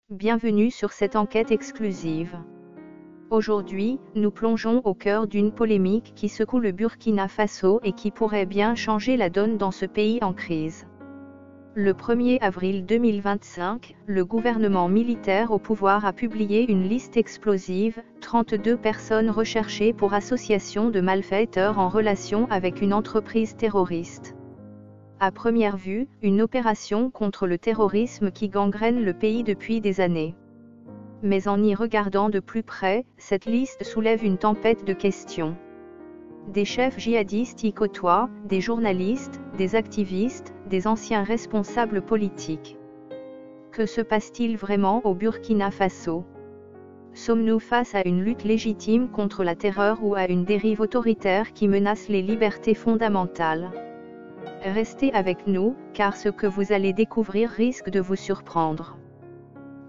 Bienvenue sur cette enquête exclusive. Aujourd'hui, nous plongeons au cœur d'une polémique qui secoue le Burkina Faso et qui pourrait bien changer la donne dans ce pays en crise. Le 1er avril 2025, le gouvernement militaire au pouvoir a publié une liste explosive, 32 personnes recherchées pour association de malfaiteurs en relation avec une entreprise terroriste. À première vue, une opération contre le terrorisme qui gangrène le pays depuis des années. Mais en y regardant de plus près, cette liste soulève une tempête de questions. Des chefs djihadistes y côtoient, des journalistes, des activistes, des anciens responsables politiques. Que se passe-t-il vraiment au Burkina Faso? Sommes-nous face à une lutte légitime contre la terreur ou à une dérive autoritaire qui menace les libertés fondamentales? Restez avec nous, car ce que vous allez découvrir risque de vous surprendre.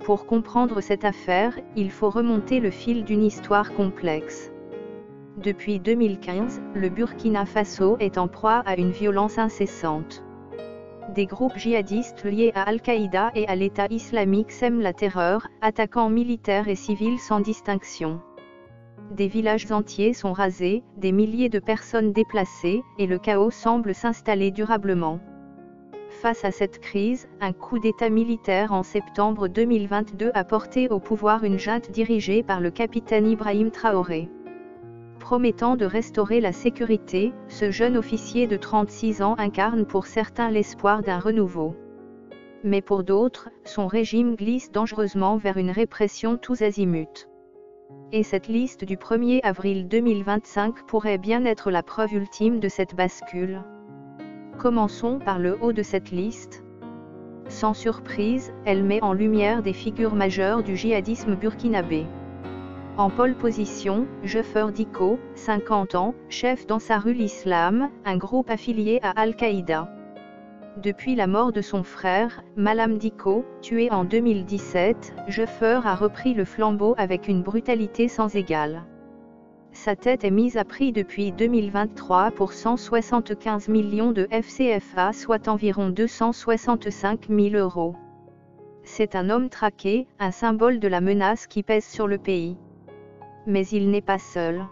Pour comprendre cette affaire, il faut remonter le fil d'une histoire complexe. Depuis 2015, le Burkina Faso est en proie à une violence incessante. Des groupes djihadistes liés à Al-Qaïda et à l'État islamique sèment la terreur, attaquant militaires et civils sans distinction. Des villages entiers sont rasés, des milliers de personnes déplacées, et le chaos semble s'installer durablement. Face à cette crise, un coup d'État militaire en septembre 2022 a porté au pouvoir une junte dirigée par le capitaine Ibrahim Traoré. Promettant de restaurer la sécurité, ce jeune officier de 36 ans incarne pour certains l'espoir d'un renouveau. Mais pour d'autres, son régime glisse dangereusement vers une répression tous azimuts. Et cette liste du 1er avril 2025 pourrait bien être la preuve ultime de cette bascule. Commençons par le haut de cette liste. Sans surprise, elle met en lumière des figures majeures du djihadisme burkinabé. En pole position, Jeffer Dicko, 50 ans, chef d'Ansarul Islam, un groupe affilié à Al-Qaïda. Depuis la mort de son frère, Malam Dicko, tué en 2017, Jeffer a repris le flambeau avec une brutalité sans égale. Sa tête est mise à prix depuis 2023 pour 175 millions de FCFA, soit environ 265 000 €. C'est un homme traqué, un symbole de la menace qui pèse sur le pays. Mais il n'est pas seul.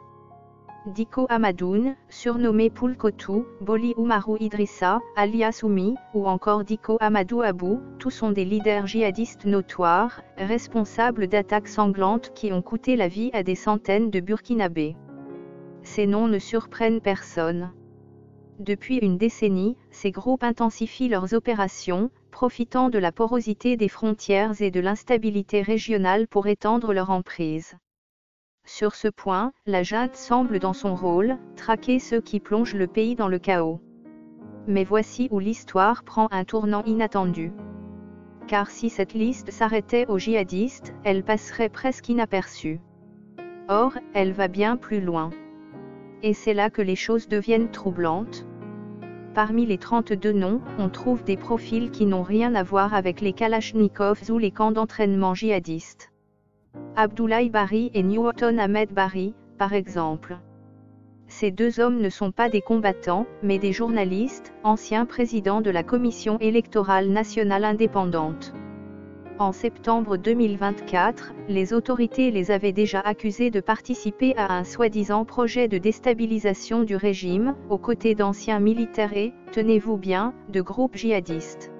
Dicko Amadoun, surnommé Poulkotou, Boli Oumarou Idrissa, alias Oumi, ou encore Dicko Amadou Abou, tous sont des leaders djihadistes notoires, responsables d'attaques sanglantes qui ont coûté la vie à des centaines de Burkinabés. Ces noms ne surprennent personne. Depuis une décennie, ces groupes intensifient leurs opérations, profitant de la porosité des frontières et de l'instabilité régionale pour étendre leur emprise. Sur ce point, la junte semble dans son rôle, traquer ceux qui plongent le pays dans le chaos. Mais voici où l'histoire prend un tournant inattendu. Car si cette liste s'arrêtait aux djihadistes, elle passerait presque inaperçue. Or, elle va bien plus loin. Et c'est là que les choses deviennent troublantes. Parmi les 32 noms, on trouve des profils qui n'ont rien à voir avec les Kalachnikovs ou les camps d'entraînement djihadistes. Abdoulaye Bari et Newton Ahmed Bari, par exemple. Ces deux hommes ne sont pas des combattants, mais des journalistes, anciens présidents de la Commission électorale nationale indépendante. En septembre 2024, les autorités les avaient déjà accusés de participer à un soi-disant projet de déstabilisation du régime, aux côtés d'anciens militaires et, tenez-vous bien, de groupes djihadistes.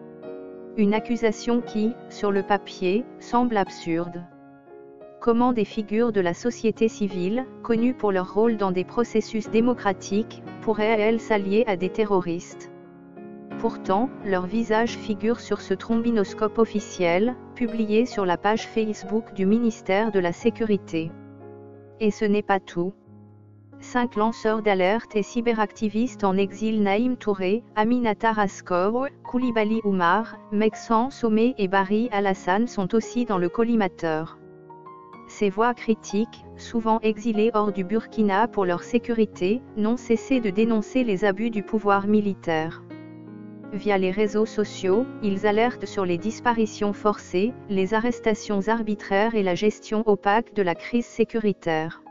Une accusation qui, sur le papier, semble absurde. Comment des figures de la société civile, connues pour leur rôle dans des processus démocratiques, pourraient-elles s'allier à des terroristes? Pourtant, leur visage figure sur ce trombinoscope officiel, publié sur la page Facebook du ministère de la Sécurité. Et ce n'est pas tout. 5 lanceurs d'alerte et cyberactivistes en exil, Naïm Touré, Aminata Raskor, Koulibaly Oumar, Meksan Somé et Bari Alassane sont aussi dans le collimateur. Ces voix critiques, souvent exilées hors du Burkina pour leur sécurité, n'ont cessé de dénoncer les abus du pouvoir militaire. Via les réseaux sociaux, ils alertent sur les disparitions forcées, les arrestations arbitraires et la gestion opaque de la crise sécuritaire.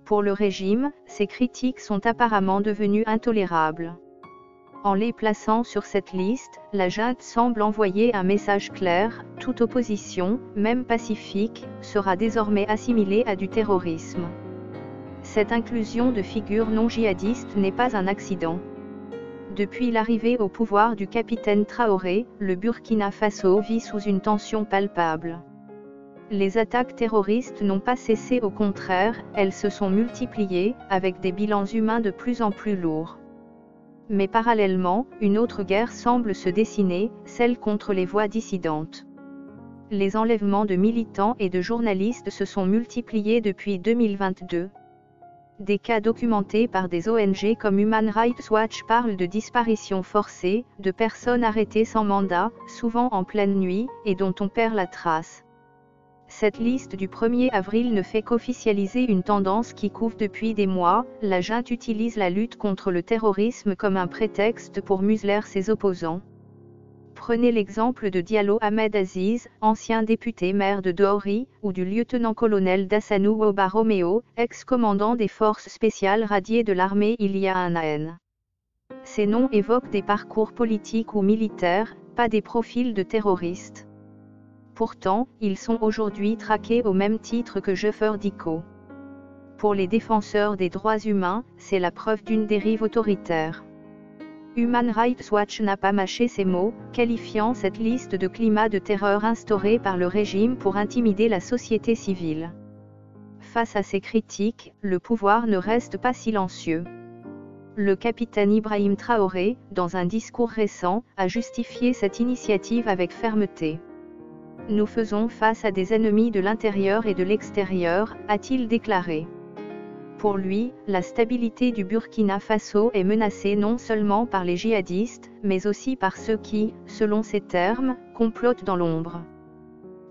Pour le régime, ces critiques sont apparemment devenues intolérables. En les plaçant sur cette liste, la junte semble envoyer un message clair: toute opposition, même pacifique, sera désormais assimilée à du terrorisme. Cette inclusion de figures non djihadistes n'est pas un accident. Depuis l'arrivée au pouvoir du capitaine Traoré, le Burkina Faso vit sous une tension palpable. Les attaques terroristes n'ont pas cessé, au contraire, elles se sont multipliées, avec des bilans humains de plus en plus lourds. Mais parallèlement, une autre guerre semble se dessiner, celle contre les voix dissidentes. Les enlèvements de militants et de journalistes se sont multipliés depuis 2022. Des cas documentés par des ONG comme Human Rights Watch parlent de disparitions forcées, de personnes arrêtées sans mandat, souvent en pleine nuit, et dont on perd la trace. Cette liste du 1er avril ne fait qu'officialiser une tendance qui couve depuis des mois. La junte utilise la lutte contre le terrorisme comme un prétexte pour museler ses opposants. Prenez l'exemple de Diallo Ahmed Aziz, ancien député maire de Dahori, ou du lieutenant-colonel Dassanou Oba Romeo, ex-commandant des forces spéciales radiées de l'armée il y a un an. Ces noms évoquent des parcours politiques ou militaires, pas des profils de terroristes. Pourtant, ils sont aujourd'hui traqués au même titre que Jeffer Dicko. Pour les défenseurs des droits humains, c'est la preuve d'une dérive autoritaire. Human Rights Watch n'a pas mâché ses mots, qualifiant cette liste de climat de terreur instauré par le régime pour intimider la société civile. Face à ces critiques, le pouvoir ne reste pas silencieux. Le capitaine Ibrahim Traoré, dans un discours récent, a justifié cette initiative avec fermeté. « Nous faisons face à des ennemis de l'intérieur et de l'extérieur », a-t-il déclaré. Pour lui, la stabilité du Burkina Faso est menacée non seulement par les djihadistes, mais aussi par ceux qui, selon ses termes, complotent dans l'ombre.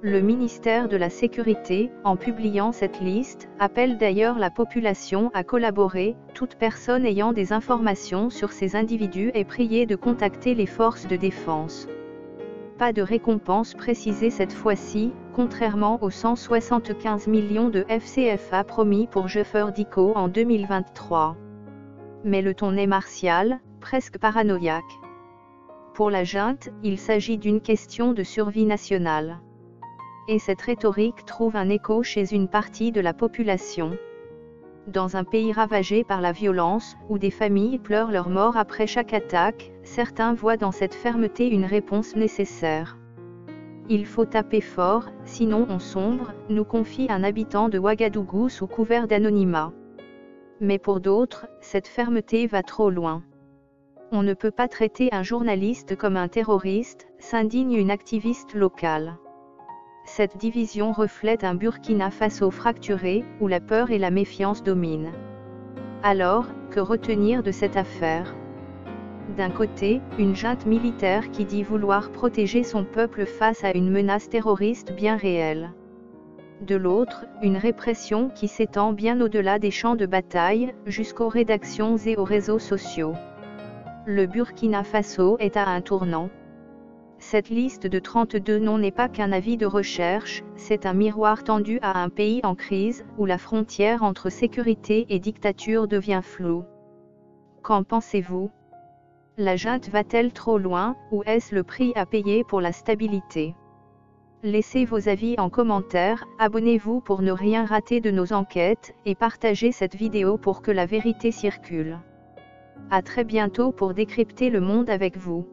Le ministère de la Sécurité, en publiant cette liste, appelle d'ailleurs la population à collaborer. Toute personne ayant des informations sur ces individus est priée de contacter les forces de défense. Pas de récompense précisée cette fois-ci, contrairement aux 175 millions de FCFA promis pour Jeffer Dicko en 2023. Mais le ton est martial, presque paranoïaque. Pour la junte, il s'agit d'une question de survie nationale. Et cette rhétorique trouve un écho chez une partie de la population. Dans un pays ravagé par la violence, où des familles pleurent leur mort après chaque attaque, certains voient dans cette fermeté une réponse nécessaire. Il faut taper fort, sinon on sombre, nous confie un habitant de Ouagadougou sous couvert d'anonymat. Mais pour d'autres, cette fermeté va trop loin. On ne peut pas traiter un journaliste comme un terroriste, s'indigne une activiste locale. Cette division reflète un Burkina Faso fracturé, où la peur et la méfiance dominent. Alors, que retenir de cette affaire ? D'un côté, une junte militaire qui dit vouloir protéger son peuple face à une menace terroriste bien réelle. De l'autre, une répression qui s'étend bien au-delà des champs de bataille, jusqu'aux rédactions et aux réseaux sociaux. Le Burkina Faso est à un tournant. Cette liste de 32 noms n'est pas qu'un avis de recherche, c'est un miroir tendu à un pays en crise, où la frontière entre sécurité et dictature devient floue. Qu'en pensez-vous ? La junte va-t-elle trop loin, ou est-ce le prix à payer pour la stabilité ? Laissez vos avis en commentaire, abonnez-vous pour ne rien rater de nos enquêtes, et partagez cette vidéo pour que la vérité circule. À très bientôt pour décrypter le monde avec vous.